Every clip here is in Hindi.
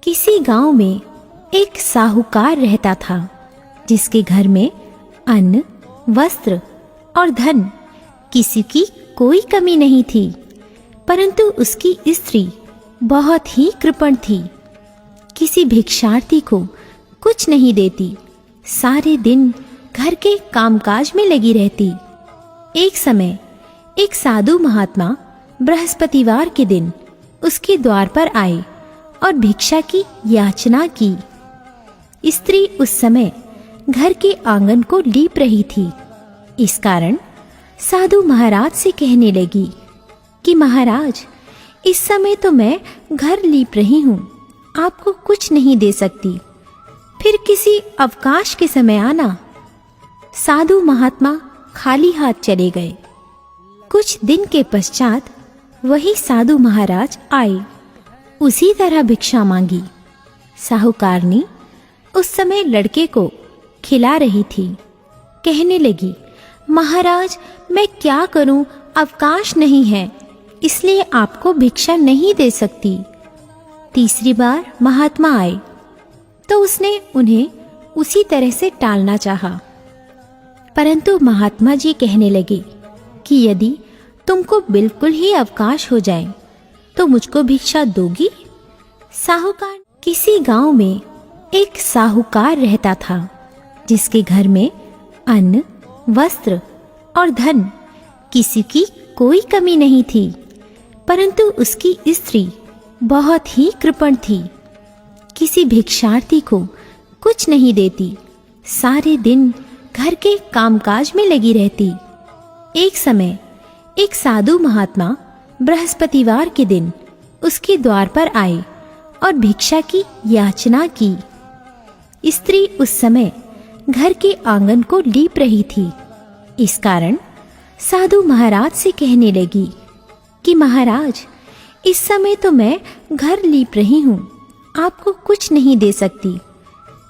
किसी गांव में एक साहूकार रहता था जिसके घर में अन्न, वस्त्र और धन किसी की कोई कमी नहीं थी। परंतु उसकी स्त्री बहुत ही कृपण थी। किसी भिक्षार्थी को कुछ नहीं देती, सारे दिन घर के कामकाज में लगी रहती। एक समय एक साधु महात्मा बृहस्पतिवार के दिन उसके द्वार पर आए और भिक्षा की याचना की। स्त्री उस समय घर के आंगन को लीप रही थी। इस कारण साधु महाराज से कहने लगी कि महाराज, इस समय तो मैं घर लीप रही हूँ, आपको कुछ नहीं दे सकती, फिर किसी अवकाश के समय आना। साधु महात्मा खाली हाथ चले गए। कुछ दिन के पश्चात वही साधु महाराज आए, उसी तरह भिक्षा मांगी। साहूकारनी उस समय लड़के को खिला रही थी। कहने लगी, महाराज, मैं क्या करूं, अवकाश नहीं है, इसलिए आपको भिक्षा नहीं दे सकती। तीसरी बार महात्मा आए तो उसने उन्हें उसी तरह से टालना चाहा, परंतु महात्मा जी कहने लगे कि यदि तुमको बिल्कुल ही अवकाश हो जाए तो मुझको भिक्षा दोगी। साहूकार किसी गांव में एक साहूकार रहता था जिसके घर में अन्न, वस्त्र और धन किसी की कोई कमी नहीं थी। परंतु उसकी स्त्री बहुत ही कृपण थी। किसी भिक्षार्थी को कुछ नहीं देती, सारे दिन घर के कामकाज में लगी रहती। एक समय एक साधु महात्मा बृहस्पतिवार के दिन उसके द्वार पर आए और भिक्षा की याचना की। स्त्री उस समय घर के आंगन को लीप रही थी। इस कारण साधु महाराज से कहने लगी कि महाराज, इस समय तो मैं घर लीप रही हूँ, आपको कुछ नहीं दे सकती,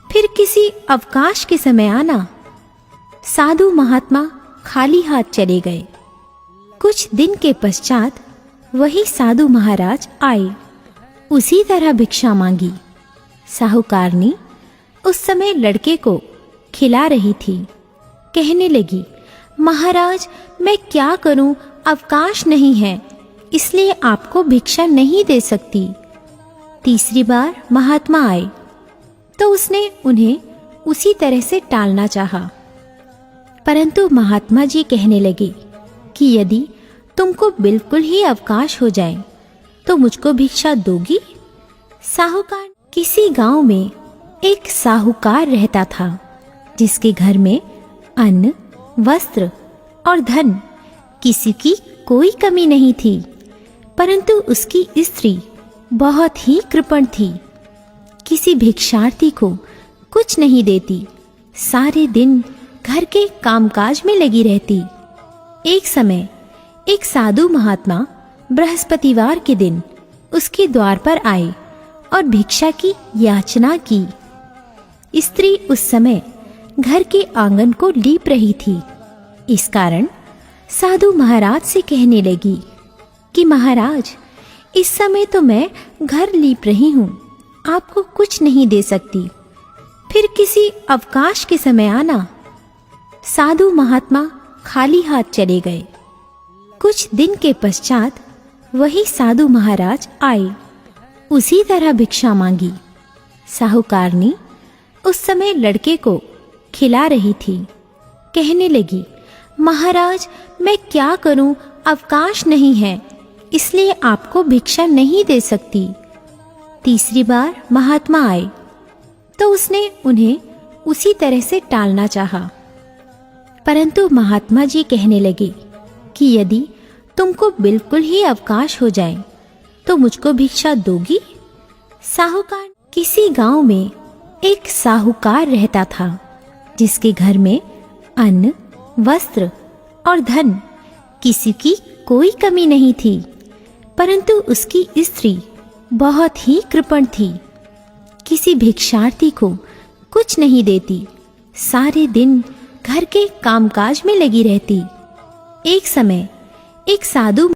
फिर किसी अवकाश के समय आना। साधु महात्मा खाली हाथ चले गए। कुछ दिन के पश्चात वही साधु महाराज आए, उसी तरह भिक्षा मांगी। साहूकारनी उस समय लड़के को खिला रही थी। कहने लगी, महाराज, मैं क्या करूं, अवकाश नहीं है, इसलिए आपको भिक्षा नहीं दे सकती। तीसरी बार महात्मा आए तो उसने उन्हें उसी तरह से टालना चाहा, परंतु महात्मा जी कहने लगे कि यदि तुमको बिल्कुल ही अवकाश हो जाए तो मुझको भिक्षा दोगी। साहूकार किसी गांव में एक साहूकार रहता था जिसके घर में अन्न, वस्त्र और धन किसी की कोई कमी नहीं थी। परंतु उसकी स्त्री बहुत ही कृपण थी। किसी भिक्षार्थी को कुछ नहीं देती, सारे दिन घर के कामकाज में लगी रहती। एक समय एक साधु महात्मा बृहस्पतिवार के दिन उसके द्वार पर आए और भिक्षा की याचना की। स्त्री उस समय घर के आंगन को लीप रही थी। इस कारण साधु महाराज से कहने लगी कि महाराज, इस समय तो मैं घर लीप रही हूँ, आपको कुछ नहीं दे सकती, फिर किसी अवकाश के समय आना। साधु महात्मा खाली हाथ चले गए। कुछ दिन के पश्चात वही साधु महाराज आए, उसी तरह भिक्षा मांगी। साहूकारनी उस समय लड़के को खिला रही थी। कहने लगी, महाराज, मैं क्या करूं, अवकाश नहीं है, इसलिए आपको भिक्षा नहीं दे सकती। तीसरी बार महात्मा आए तो उसने उन्हें उसी तरह से टालना चाहा, परंतु महात्मा जी कहने लगे कि यदि तुमको बिल्कुल ही अवकाश हो जाए तो मुझको भिक्षा दोगी। साहूकार किसी गांव में एक साहूकार रहता था जिसके घर में अन्न, वस्त्र और धन किसी की कोई कमी नहीं थी। परंतु उसकी स्त्री बहुत ही कृपण थी। किसी भिक्षार्थी को कुछ नहीं देती, सारे दिन घर के कामकाज में लगी रहती। एक समय एक साधु